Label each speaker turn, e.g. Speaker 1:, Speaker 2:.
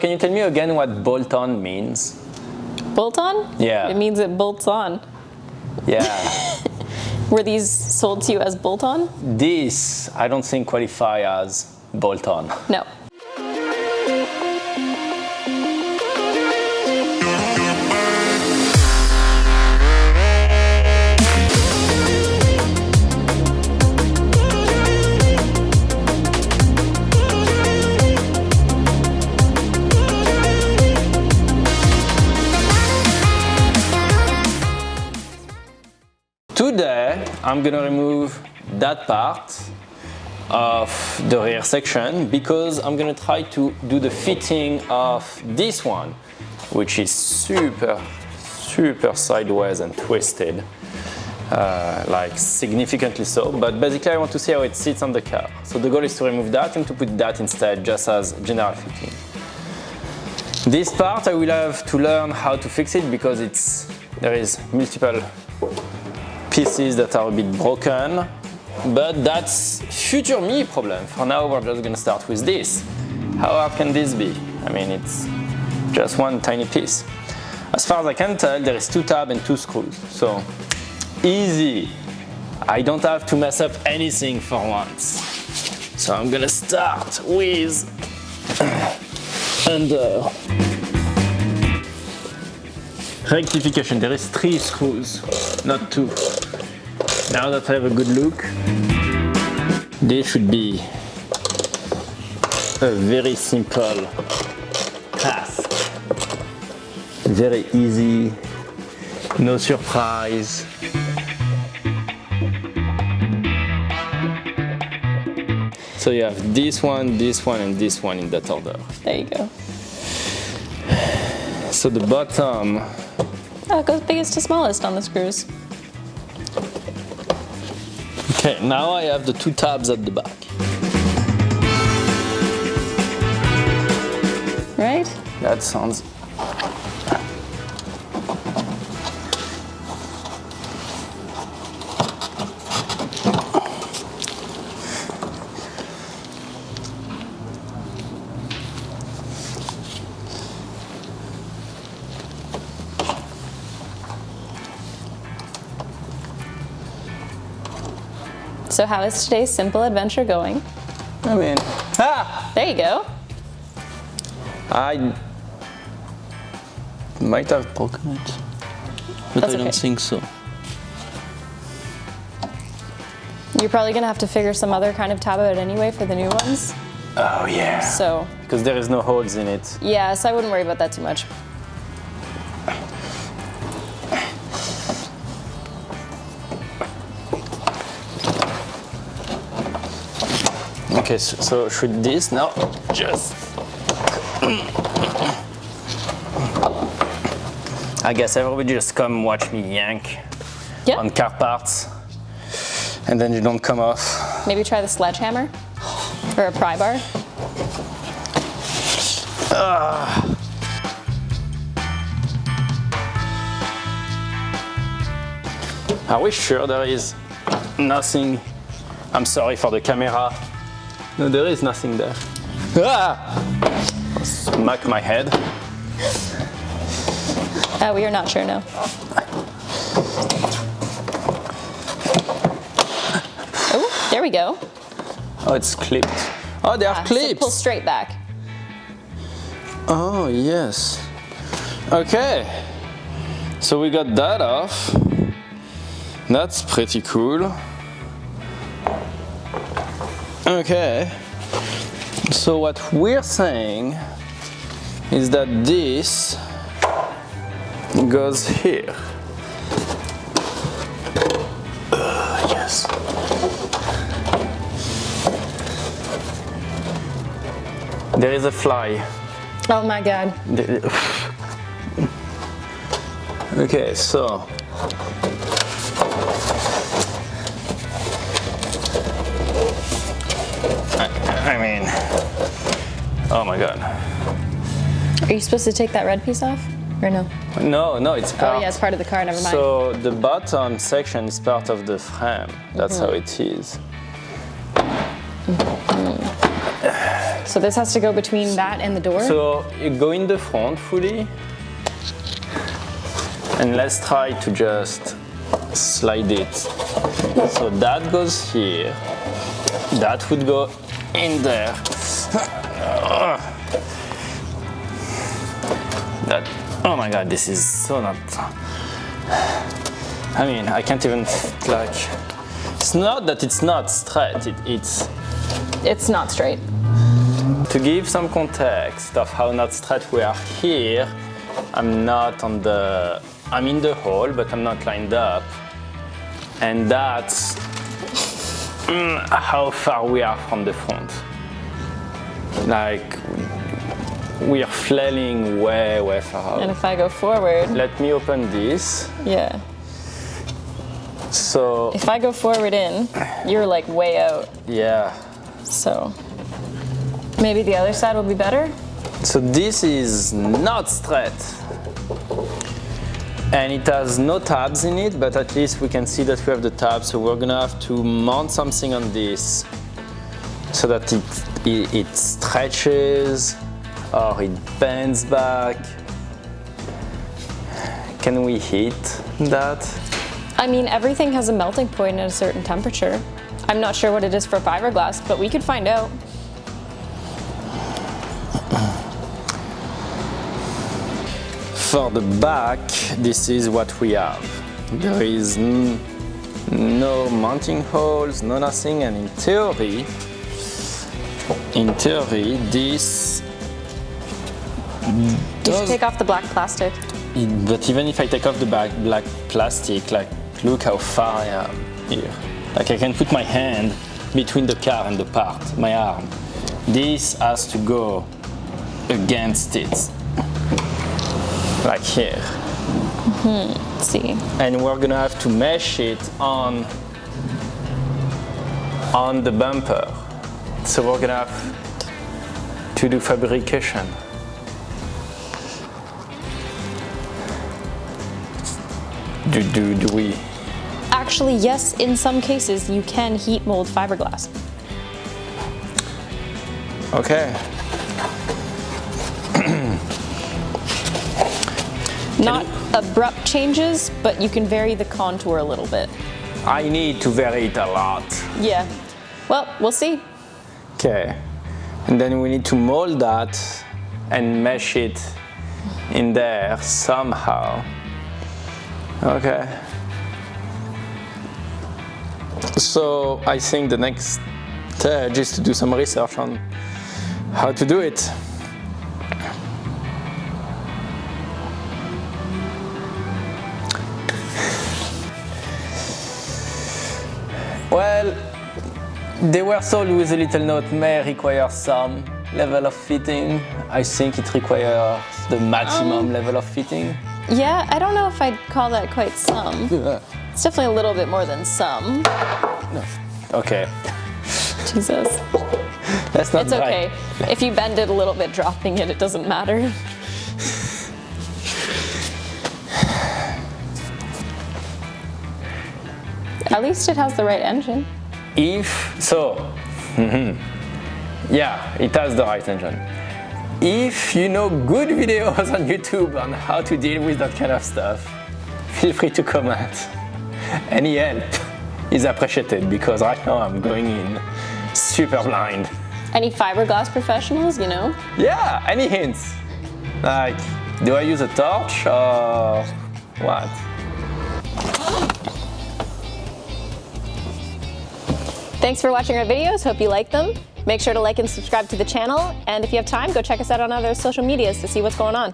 Speaker 1: can you tell me again what bolt-on means?
Speaker 2: Bolt-on?
Speaker 1: Yeah.
Speaker 2: It means it bolts on.
Speaker 1: Yeah.
Speaker 2: Were these sold to you as bolt-on?
Speaker 1: This, I don't think qualify as bolt-on.
Speaker 2: No.
Speaker 1: Today, I'm gonna remove that part of the rear section because I'm gonna try to do the fitting of this one, which is super sideways and twisted, like significantly so. But basically, I want to see how it sits on the car. So the goal is to remove that and to put that instead, just as general fitting. This part, I will have to learn how to fix it because there is multiple pieces that are a bit broken, but that's future me problem. For now, we're just gonna start with this. How hard can this be? I mean, it's just one tiny piece. As far as I can tell, there is 2 tabs and 2 screws, so easy. I don't have to mess up anything for once. So I'm gonna start with under. Rectification, there is 3 screws, not 2. Now that I have a good look, this should be a very simple task. Very easy, no surprise. So you have this one, and this one in that order.
Speaker 2: There you go.
Speaker 1: So the bottom.
Speaker 2: Oh, it goes biggest to smallest on the screws.
Speaker 1: Okay, now I have the 2 tabs at the back.
Speaker 2: Right?
Speaker 1: That sounds.
Speaker 2: So how is today's simple adventure going?
Speaker 1: I mean,
Speaker 2: There you go.
Speaker 1: I might have broken it, but
Speaker 2: That's
Speaker 1: I don't
Speaker 2: okay.
Speaker 1: think so.
Speaker 2: You're probably gonna have to figure some other kind of tab out anyway for the new ones.
Speaker 1: Oh yeah.
Speaker 2: So
Speaker 1: Because there is no holes in it.
Speaker 2: yeah, so I wouldn't worry about that too much.
Speaker 1: Okay, so should this now just. I guess everybody just come watch me yank
Speaker 2: Yeah.
Speaker 1: on car parts, and then you don't come off.
Speaker 2: Maybe try the sledgehammer or a pry bar.
Speaker 1: Are we sure there is nothing? I'm sorry for the camera. No, there is nothing there. I'll smack my head.
Speaker 2: We are not sure, no. Oh, there we go.
Speaker 1: Oh, it's clipped. Oh, they are
Speaker 2: So
Speaker 1: clips.
Speaker 2: pull straight back.
Speaker 1: Oh, yes. Okay. So we got that off. That's pretty cool. Okay. So what we're saying is that this goes here. Yes. There is a fly.
Speaker 2: Oh my God.
Speaker 1: Okay, so I mean, oh my God.
Speaker 2: Are you supposed to take that red piece off? Or no?
Speaker 1: No, it's part.
Speaker 2: Oh yeah, it's part of the car, never mind.
Speaker 1: So the bottom section is part of the frame. That's how it is.
Speaker 2: So this has to go between that and the door?
Speaker 1: So you go in the front fully, and let's try to just slide it. So that goes here, that would go in there. That, oh my god, this is so not, I mean, I can't even, like, it's not that it's not straight,
Speaker 2: It's not straight.
Speaker 1: To give some context of how not straight we are here, I'm in the hole, but I'm not lined up. And that's how far we are from the front. Like, we are flailing way, way far out.
Speaker 2: And if I go forward...
Speaker 1: Let me open this.
Speaker 2: Yeah.
Speaker 1: So...
Speaker 2: If I go forward in, you're like way out.
Speaker 1: Yeah.
Speaker 2: So maybe the other side will be better?
Speaker 1: So this is not straight. And it has no tabs in it, but at least we can see that we have the tabs. So we're gonna have to mount something on this so that it stretches or it bends back. Can we heat that?
Speaker 2: I mean, everything has a melting point at a certain temperature. I'm not sure what it is for fiberglass, but we could find out.
Speaker 1: For the back, this is what we have. There is no mounting holes, no nothing, and in theory, this
Speaker 2: You should take off the black plastic.
Speaker 1: But even if I take off the black plastic, like, look how far I am here. Like, I can put my hand between the car and the part, my arm. This has to go against it. Like here.
Speaker 2: Let's see.
Speaker 1: And we're gonna have to mesh it on the bumper. So we're gonna have to do fabrication. Do we?
Speaker 2: Actually, yes, in some cases you can heat mold fiberglass.
Speaker 1: Okay.
Speaker 2: Not abrupt changes, but you can vary the contour a little bit.
Speaker 1: I need to vary it a lot.
Speaker 2: Yeah. Well, we'll see.
Speaker 1: Okay. And then we need to mold that and mesh it in there somehow. Okay. So I think the next stage is to do some research on how to do it. Well, they were sold with a little note, may require some level of fitting. I think it requires the maximum level of fitting.
Speaker 2: Yeah, I don't know if I'd call that quite some. It's definitely a little bit more than some.
Speaker 1: Okay.
Speaker 2: Jesus.
Speaker 1: That's not
Speaker 2: It's okay. If you bend it a little bit, dropping it doesn't matter. At least it has the right engine.
Speaker 1: Yeah, it has the right engine. If you know good videos on YouTube on how to deal with that kind of stuff, feel free to comment. Any help is appreciated because right now I'm going in super blind.
Speaker 2: Any fiberglass professionals, you know?
Speaker 1: Yeah, any hints? Like, do I use a torch or what?
Speaker 2: Thanks for watching our videos. Hope you like them. Make sure to like and subscribe to the channel. And if you have time, go check us out on other social medias to see what's going on.